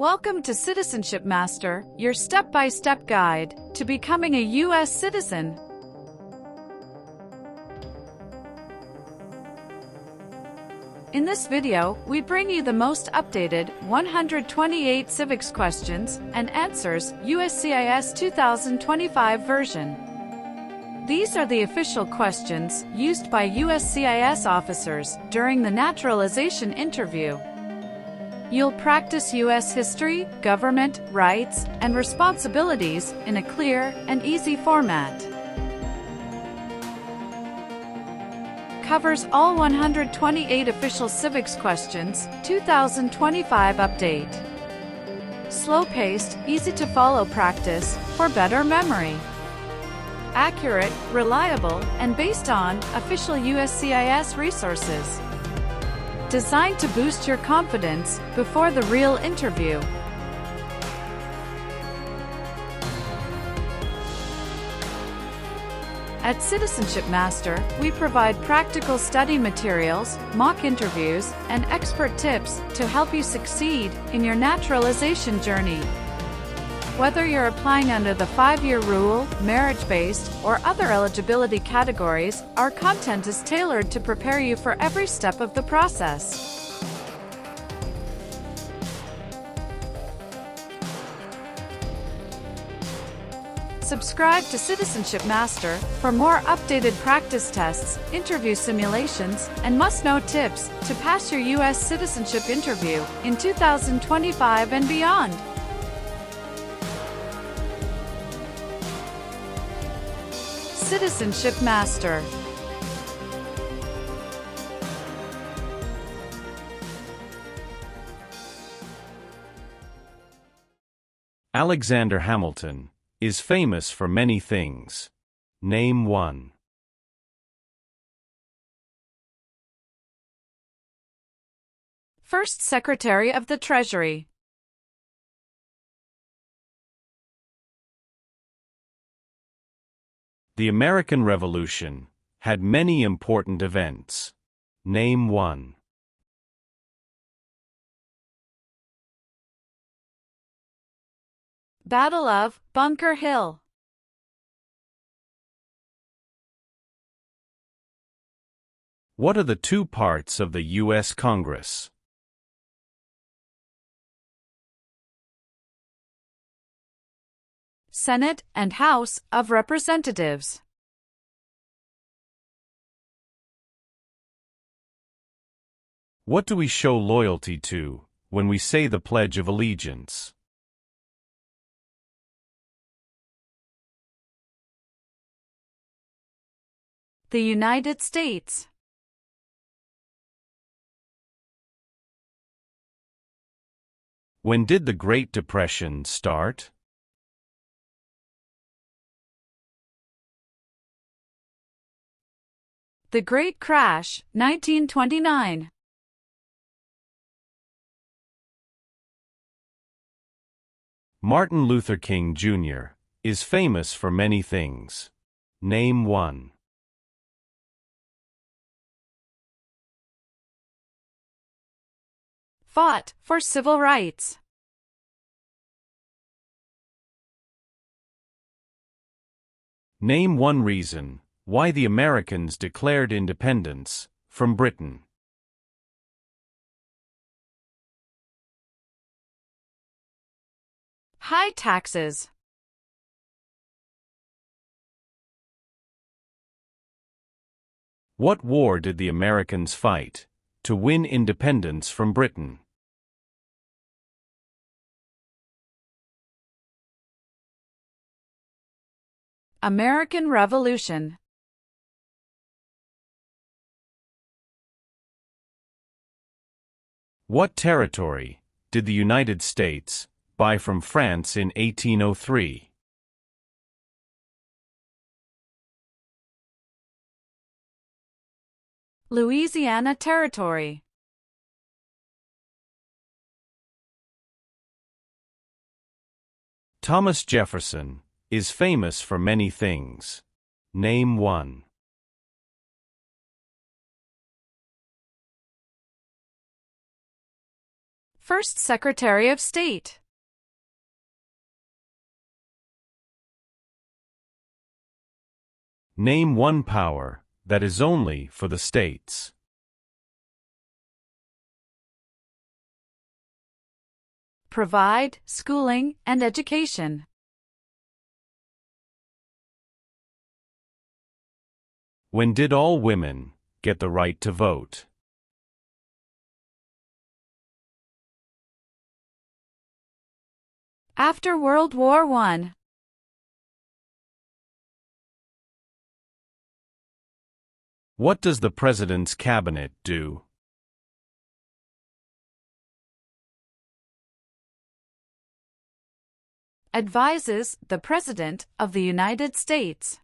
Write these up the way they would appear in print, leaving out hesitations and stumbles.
Welcome to Citizenship Master, your step-by-step guide to becoming a U.S. citizen. In this video, we bring you the most updated 128 civics questions and answers USCIS 2025 version. These are the official questions used by USCIS officers during the naturalization interview. You'll practice U.S. history, government, rights, and responsibilities in a clear and easy format. Covers all 128 official civics questions, 2025 update. Slow-paced, easy-to-follow practice for better memory. Accurate, reliable, and based on official USCIS resources. Designed to boost your confidence before the real interview. At Citizenship Master, we provide practical study materials, mock interviews, and expert tips to help you succeed in your naturalization journey. Whether you're applying under the 5-year rule, merit-based, or other eligibility categories, our content is tailored to prepare you for every step of the process. Subscribe to Citizenship Master for more updated practice tests, interview simulations, and must-know tips to pass your U.S. citizenship interview in 2025 and beyond. Citizenship Master. Alexander Hamilton is famous for many things. Name one. First Secretary of the Treasury. The American Revolution had many important events. Name one. Battle of Bunker Hill. What are the two parts of the U.S. Congress? Senate and House of Representatives. What do we show loyalty to when we say the Pledge of Allegiance? The United States. When did the Great Depression start? The Great Crash, 1929. Martin Luther King Jr. is famous for many things. Name one. Fought for civil rights. Name one reason why the Americans declared independence from Britain. High taxes. What war did the Americans fight to win independence from Britain? American Revolution. What territory did the United States buy from France in 1803? Louisiana Territory. Thomas Jefferson is famous for many things. Name one. First Secretary of State. Name one power that is only for the states. Provide schooling and education. When did all women get the right to vote? After World War I. What does the President's Cabinet do? Advises the President of the United States.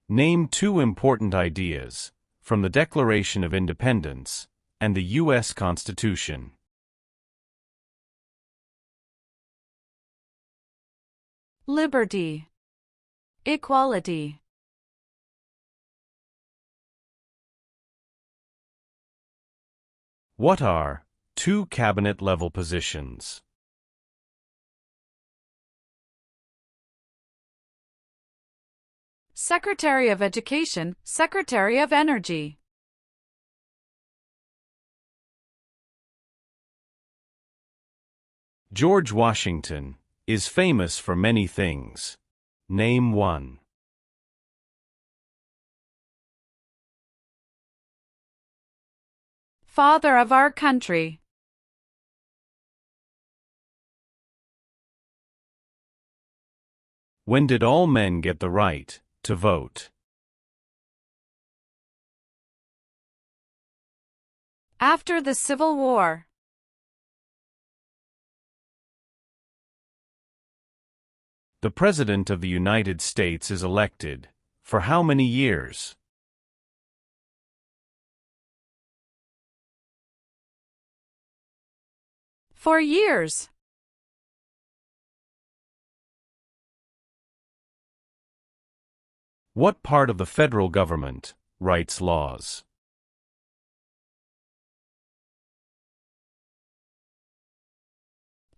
Name two important ideas from the Declaration of Independence and the U.S. Constitution. Liberty. Equality. What are two cabinet-level positions? Secretary of Education, Secretary of Energy. George Washington is famous for many things. Name one. Father of our country. When did all men get the right to vote? After the Civil War. The President of the United States is elected for how many years? For years. What part of the federal government writes laws?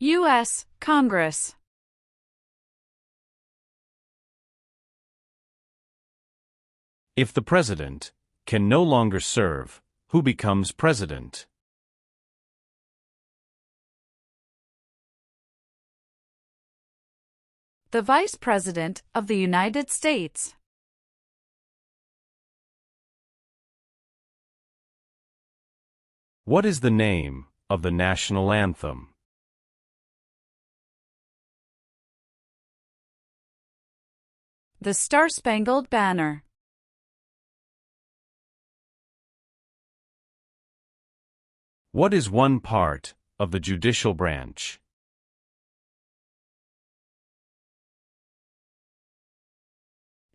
U.S. Congress. If the President can no longer serve, who becomes President? The Vice President of the United States. What is the name of the national anthem? The Star-Spangled Banner. What is one part of the judicial branch?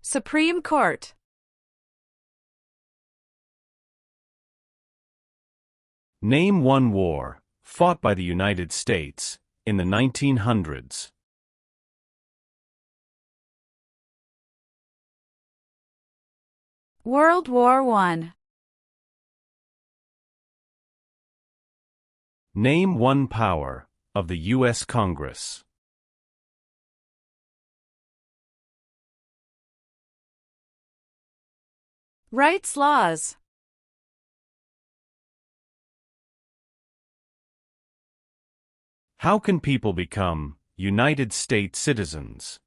Supreme Court. Name one war fought by the United States in the 1900s. World War I. Name one power of the U.S. Congress. Writes laws. How can people become United States citizens?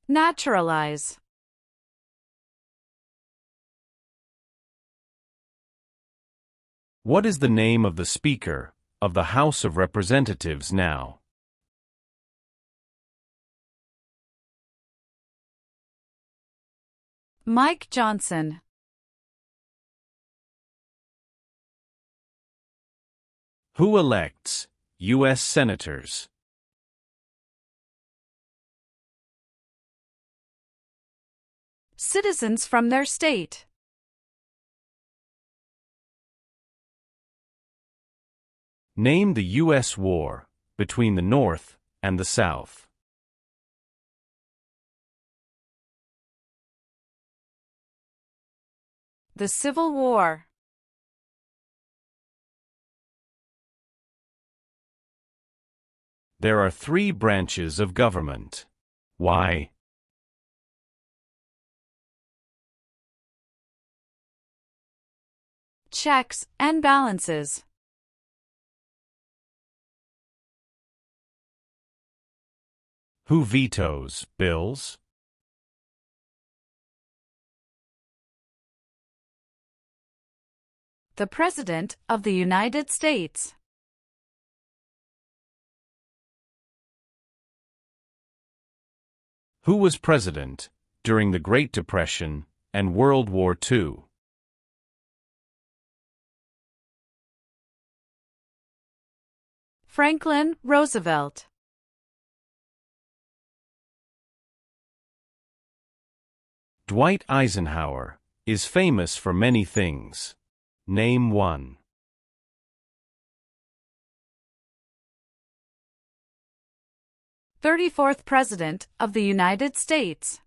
Naturalize. What is the name of the Speaker of the House of Representatives now? Mike Johnson. Who elects U.S. senators? Citizens from their state. Name the U.S. war between the North and the South. The Civil War. There are 3 branches of government. Why? Checks and balances. Who vetoes bills? The President of the United States. Who was president during the Great Depression and World War II? Franklin Roosevelt. Dwight Eisenhower is famous for many things. Name one. "34th President of the United States."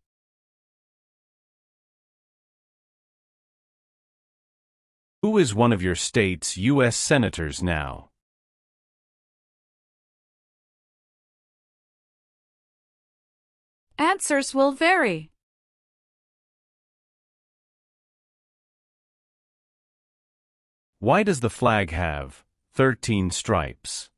Who is one of your state's U.S. senators now? Answers will vary. Why does the flag have 13 stripes?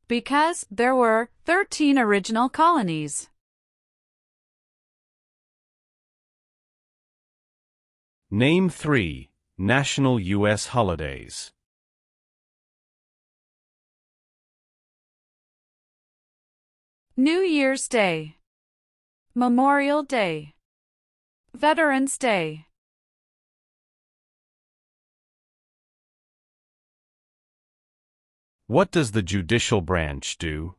Because there were 13 original colonies. Name 3 national U.S. holidays. New Year's Day, Memorial Day, Veterans Day. What does the judicial branch do?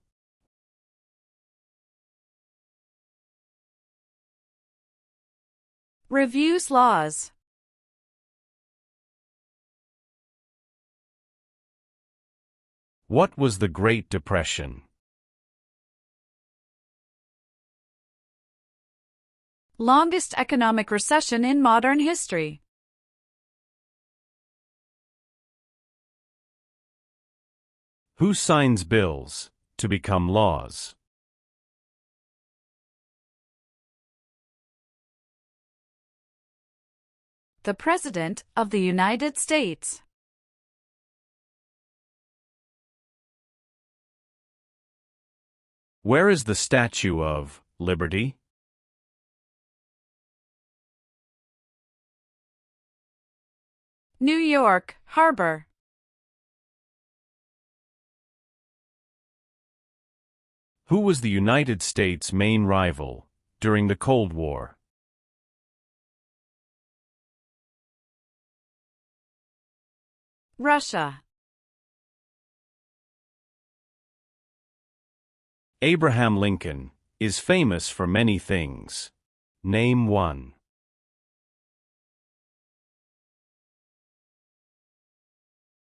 Reviews laws. What was the Great Depression? Longest economic recession in modern history. Who signs bills to become laws? The President of the United States. Where is the Statue of Liberty? New York Harbor. Who was the United States' main rival during the Cold War? Russia. Abraham Lincoln is famous for many things. Name one.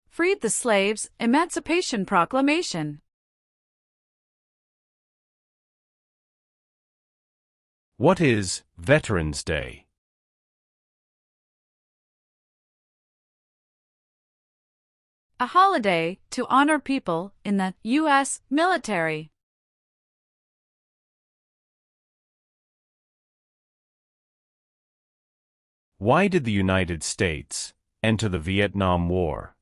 Freed the slaves, Emancipation Proclamation. What is Veterans Day? A holiday to honor people in the U.S. military. Why did the United States enter the Vietnam War?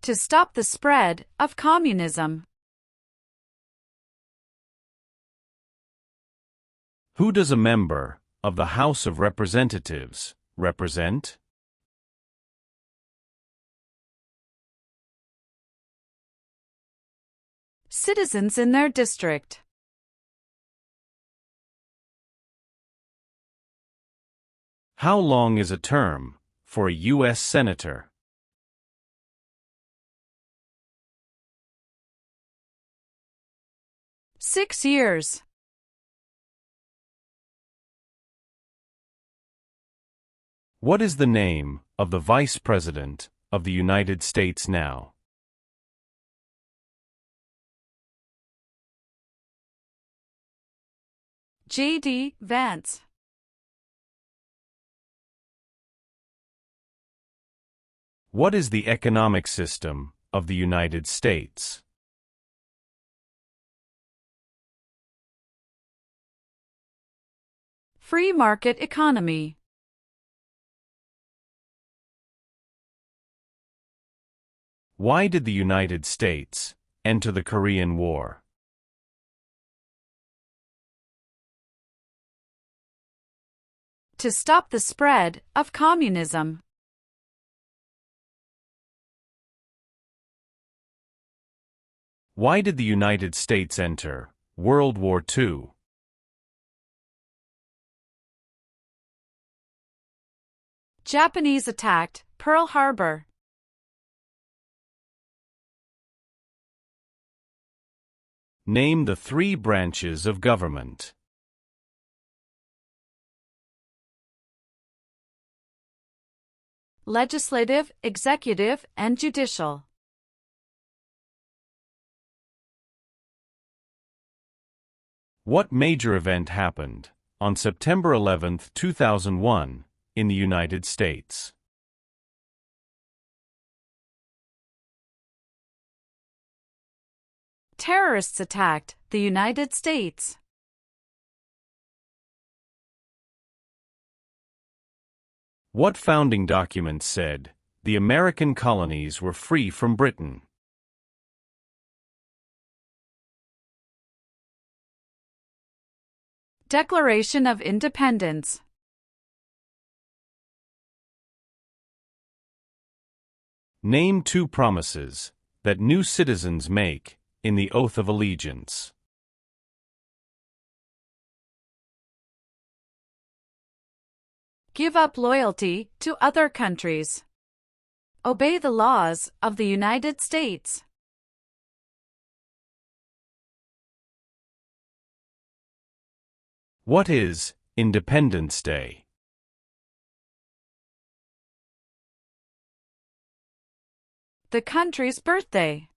To stop the spread of communism. Who does a member of the House of Representatives represent? Citizens in their district. How long is a term for a U.S. Senator? Six years. What is the name of the Vice President of the United States now? J.D. Vance. What is the economic system of the United States? Free market economy. Why did the United States enter the Korean War? To stop the spread of communism. Why did the United States enter World War II? Japanese attacked Pearl Harbor. Name the 3 branches of government. Legislative, executive, and judicial. What major event happened on September 11, 2001, in the United States? Terrorists attacked the United States. What founding document said the American colonies were free from Britain? Declaration of Independence. Name 2 promises that new citizens make in the Oath of Allegiance. Give up loyalty to other countries. Obey the laws of the United States. What is Independence Day? The country's birthday.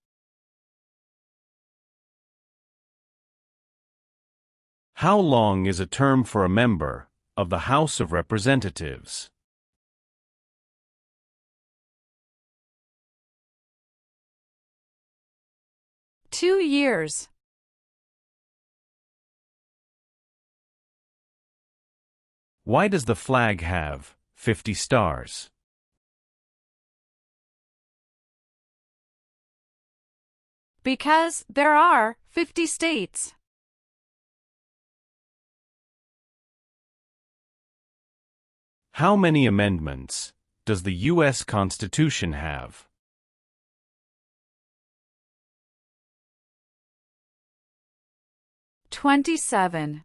How long is a term for a member of the House of Representatives? Two years. Why does the flag have 50 stars? Because there are 50 states. How many amendments does the U.S. Constitution have? 27.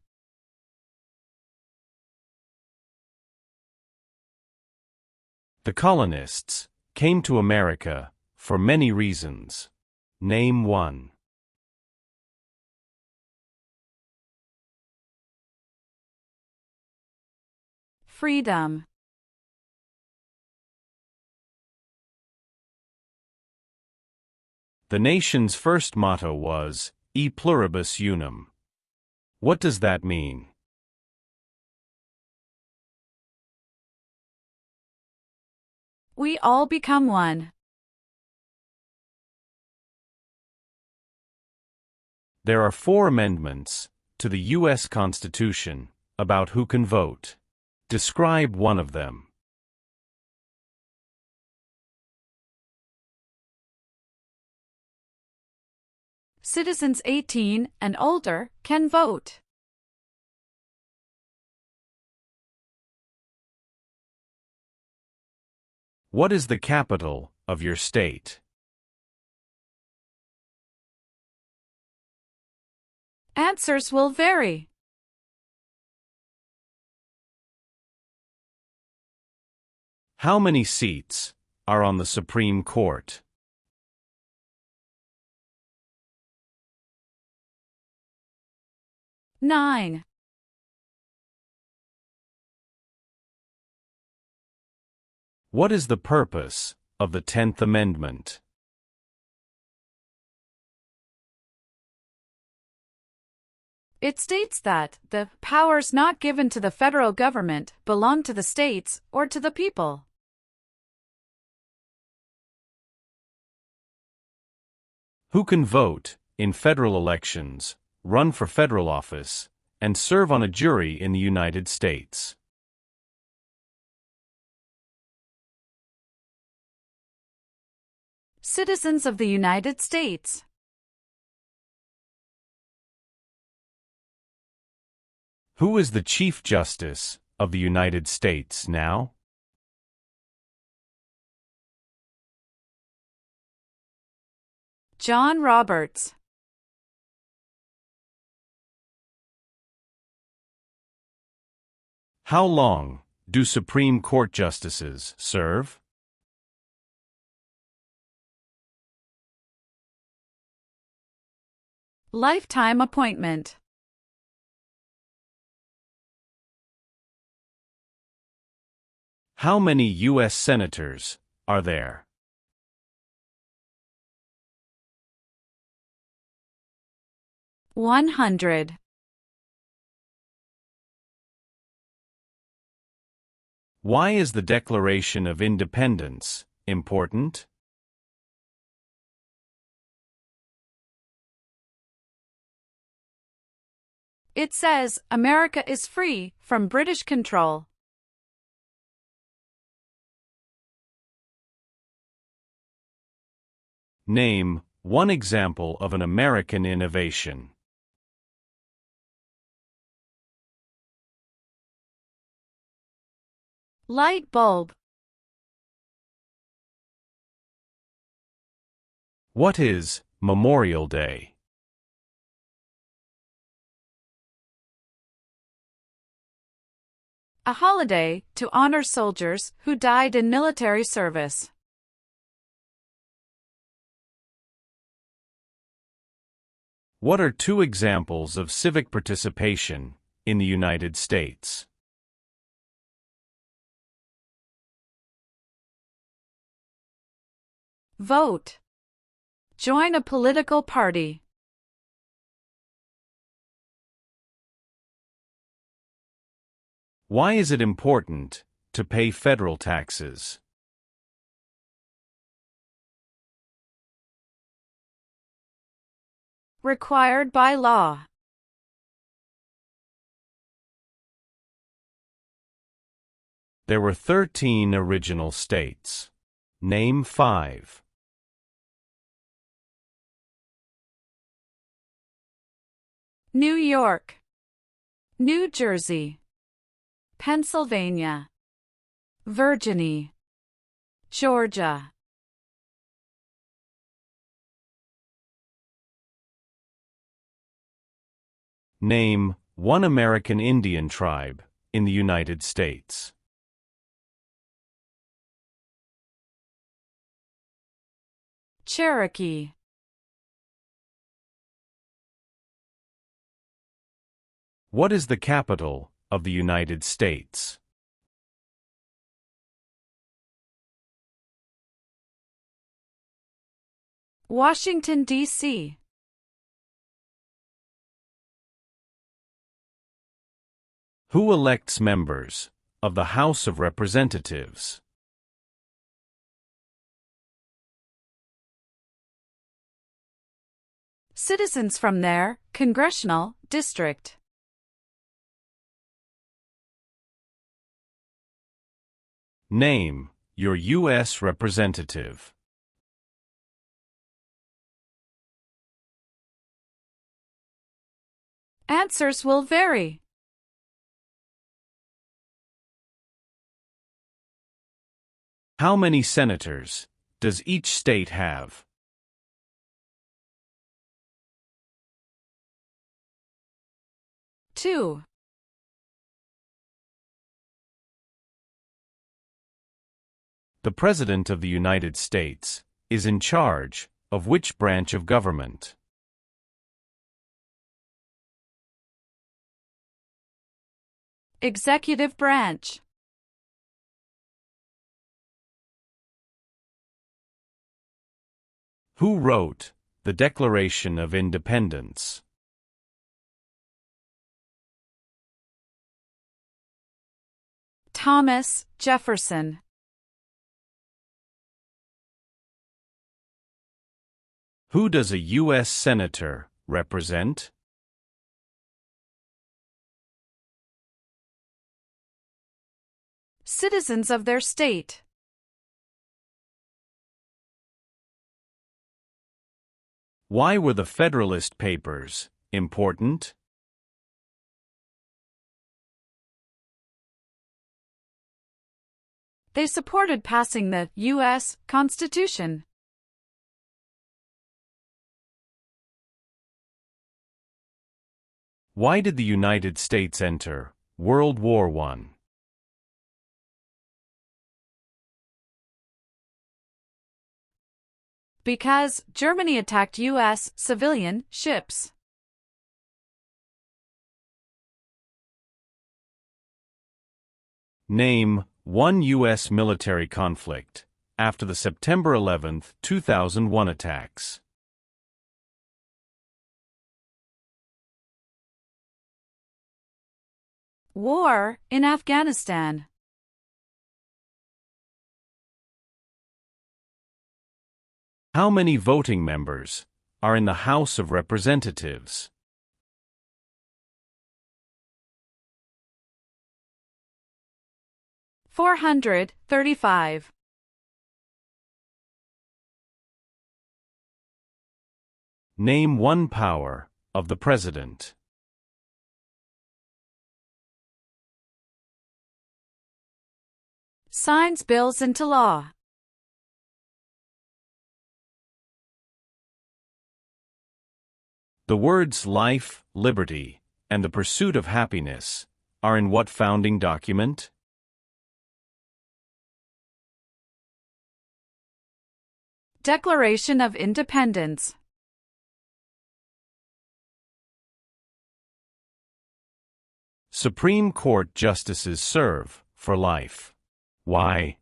The colonists came to America for many reasons. Name 1. Freedom. The nation's first motto was E pluribus unum. What does that mean? We all become one. There are 4 amendments to the U.S. Constitution about who can vote. Describe one of them. Citizens 18 and older can vote. What is the capital of your state? Answers will vary. How many seats are on the Supreme Court? Nine. What is the purpose of the 10th Amendment? It states that the powers not given to the federal government belong to the states or to the people. Who can vote in federal elections, run for federal office, and serve on a jury in the United States? Citizens of the United States. Who is the Chief Justice of the United States now? John Roberts. How long do Supreme Court justices serve? Lifetime appointment. How many U.S. senators are there? $100. Why is the Declaration of Independence important? It says America is free from British control. Name one example of an American innovation. Light bulb. What is Memorial Day? A holiday to honor soldiers who died in military service. What are two examples of civic participation in the United States? Vote. Join a political party. Why is it important to pay federal taxes? Required by law. There were 13 original states. Name 5. New York, New Jersey, Pennsylvania, Virginia, Georgia. Name one American Indian tribe in the United States. Cherokee. What is the capital of the United States? Washington, D.C. Who elects members of the House of Representatives? Citizens from their congressional district. Name your U.S. representative. Answers will vary. How many senators does each state have? Two. The President of the United States is in charge of which branch of government? Executive branch. Who wrote the Declaration of Independence? Thomas Jefferson. Who does a U.S. Senator represent? Citizens of their state. Why were the Federalist Papers important? They supported passing the U.S. Constitution. Why did the United States enter World War I? Because Germany attacked U.S. civilian ships. Name one U.S. military conflict after the September 11, 2001 attacks. War in Afghanistan. How many voting members are in the House of Representatives? $435. Name one power of the President. Signs bills into law. The words life, liberty, and the pursuit of happiness are in what founding document? Declaration of Independence. Supreme Court justices serve for life. Why?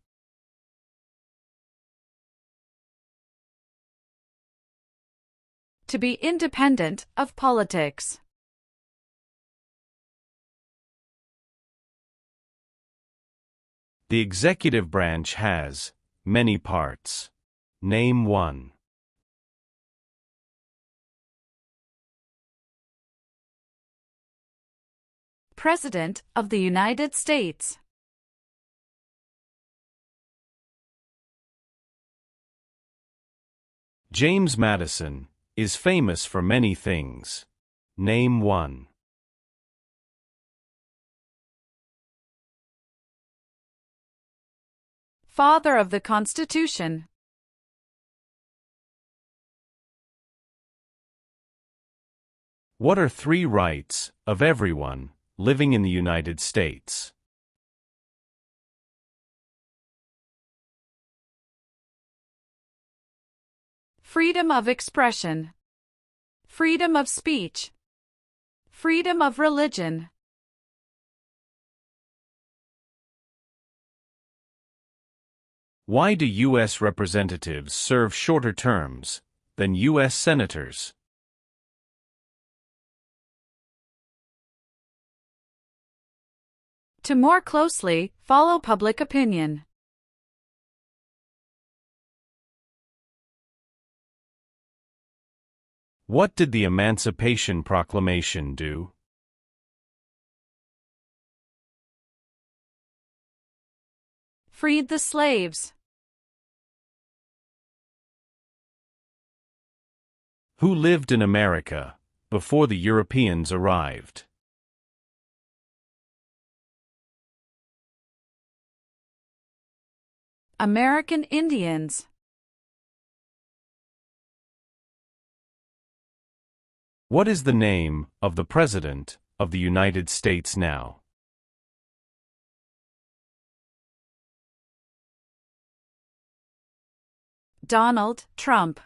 To be independent of politics. The executive branch has many parts. Name one. President of the United States. James Madison is famous for many things. Name one. Father of the Constitution. What are three rights of everyone living in the United States? Freedom of expression. Freedom of speech. Freedom of religion. Why do U.S. representatives serve shorter terms than U.S. senators? To more closely follow public opinion. What did the Emancipation Proclamation do? Freed the slaves. Who lived in America before the Europeans arrived? American Indians. What is the name of the President of the United States now? Donald Trump.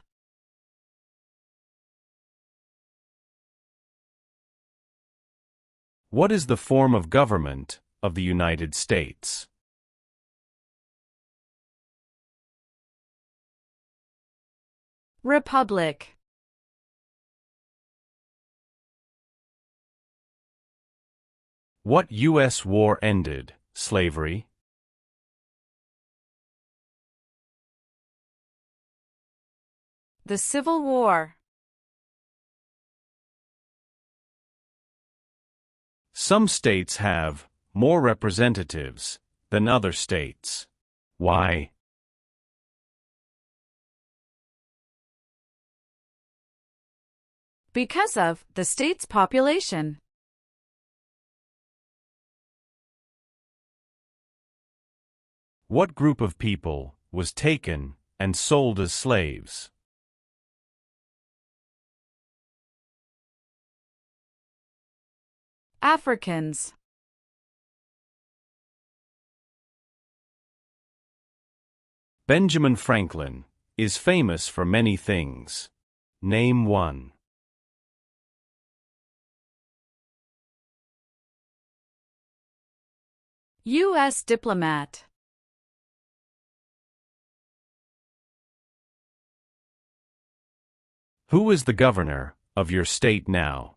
What is the form of government of the United States? Republic. What U.S. war ended slavery? The Civil War. Some states have more representatives than other states. Why? Because of the state's population. What group of people was taken and sold as slaves? Africans. Benjamin Franklin is famous for many things. Name one. U.S. diplomat. Who is the governor of your state now?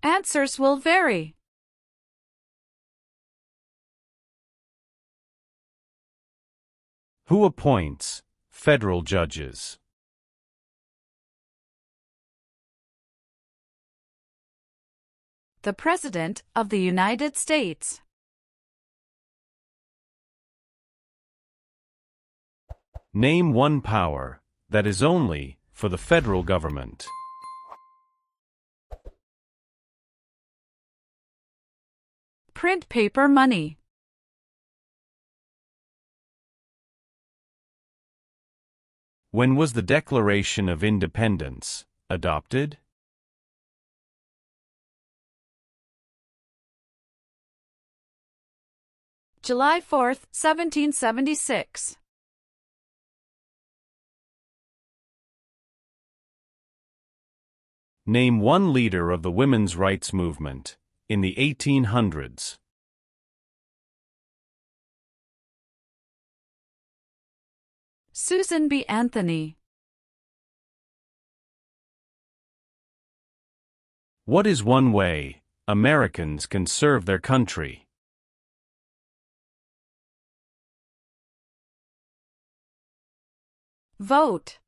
Answers will vary. Who appoints federal judges? The President of the United States. Name one power that is only for the federal government. Print paper money. When was the Declaration of Independence adopted? July 4, 1776. Name one leader of the women's rights movement in the 1800s. Susan B. Anthony. What is one way Americans can serve their country? Vote.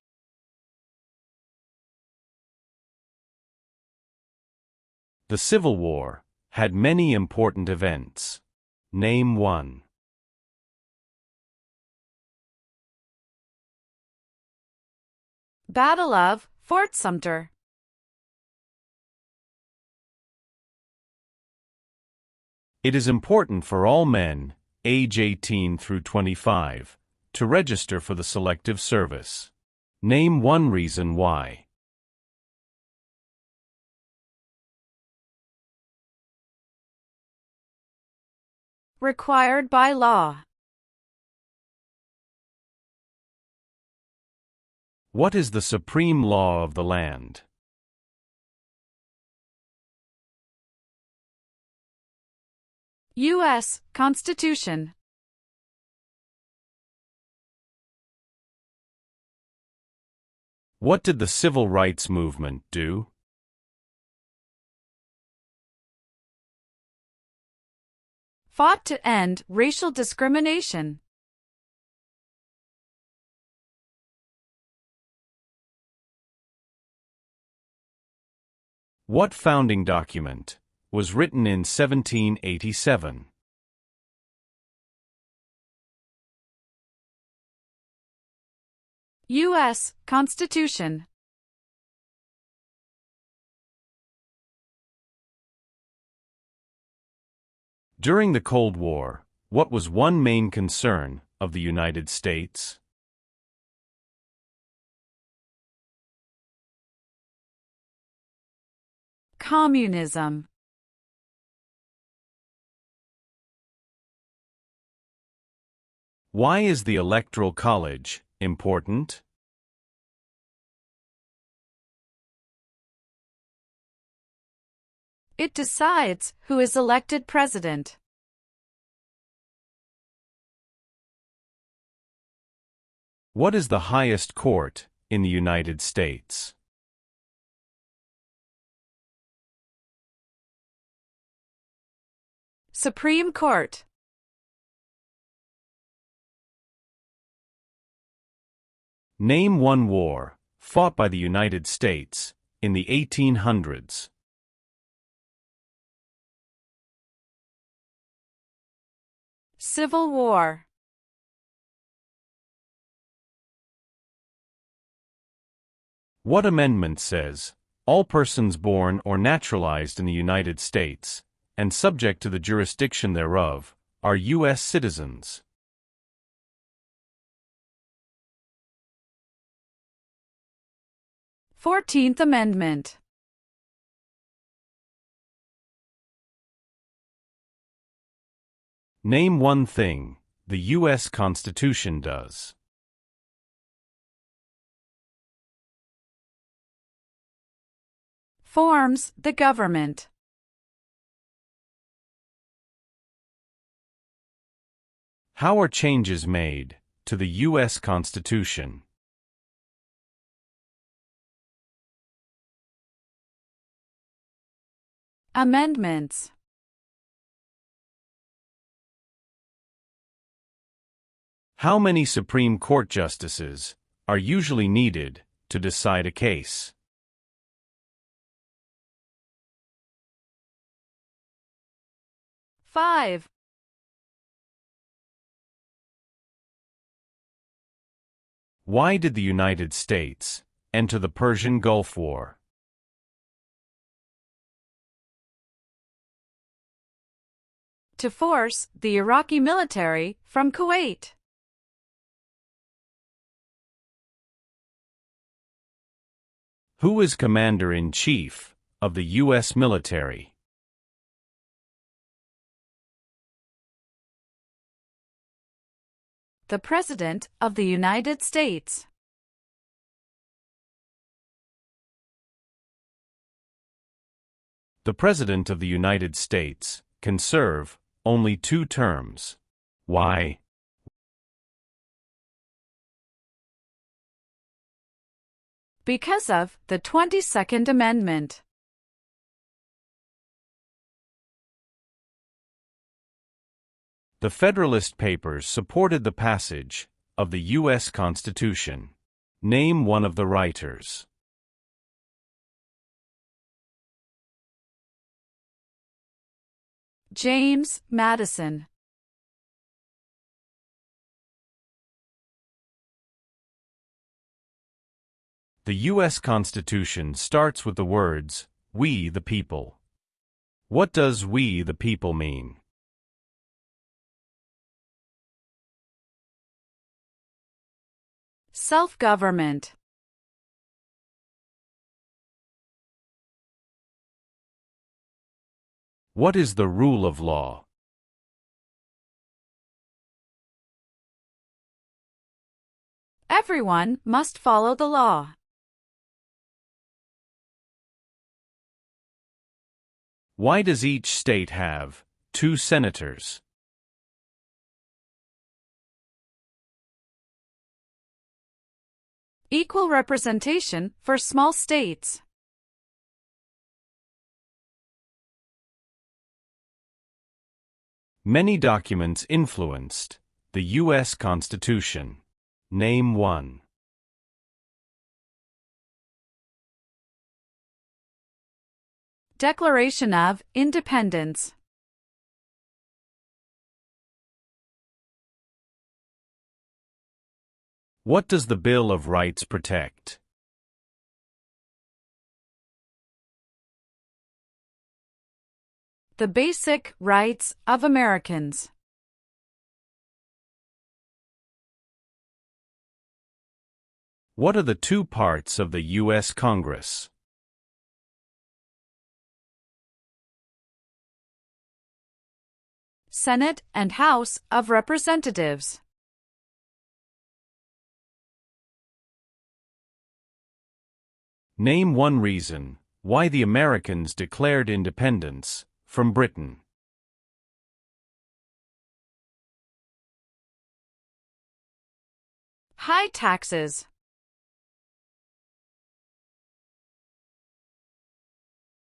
The Civil War had many important events. Name one. Battle of Fort Sumter. It is important for all men, age 18 through 25, to register for the Selective Service. Name one reason why. Required by law. What is the supreme law of the land? U.S. Constitution. What did the Civil Rights Movement do? Fought to end racial discrimination. What founding document was written in 1787? U.S. Constitution. During the Cold War, what was one main concern of the United States? Communism. Why is the Electoral College important? It decides who is elected president. What is the highest court in the United States? Supreme Court. Name one war fought by the United States in the 1800s. Civil War. What amendment says, all persons born or naturalized in the United States, and subject to the jurisdiction thereof, are U.S. citizens? Fourteenth Amendment. Name one thing the U.S. Constitution does. Forms the government. How are changes made to the U.S. Constitution? Amendments. How many Supreme Court justices are usually needed to decide a case? 5. Why did the United States enter the Persian Gulf War? To force the Iraqi military from Kuwait. Who is Commander-in-Chief of the U.S. military? The President of the United States. The President of the United States can serve only 2 terms. Why? Because of the 22nd Amendment. The Federalist Papers supported the passage of the U.S. Constitution. Name one of the writers. James Madison. The U.S. Constitution starts with the words, "We the people." What does "we the people" mean? Self-government. What is the rule of law? Everyone must follow the law. Why does each state have 2 senators? Equal representation for small states. Many documents influenced the U.S. Constitution. Name one. Declaration of Independence. What does the Bill of Rights protect? The basic rights of Americans. What are the 2 parts of the U.S. Congress? Senate and House of Representatives. Name one reason why the Americans declared independence from Britain. High taxes.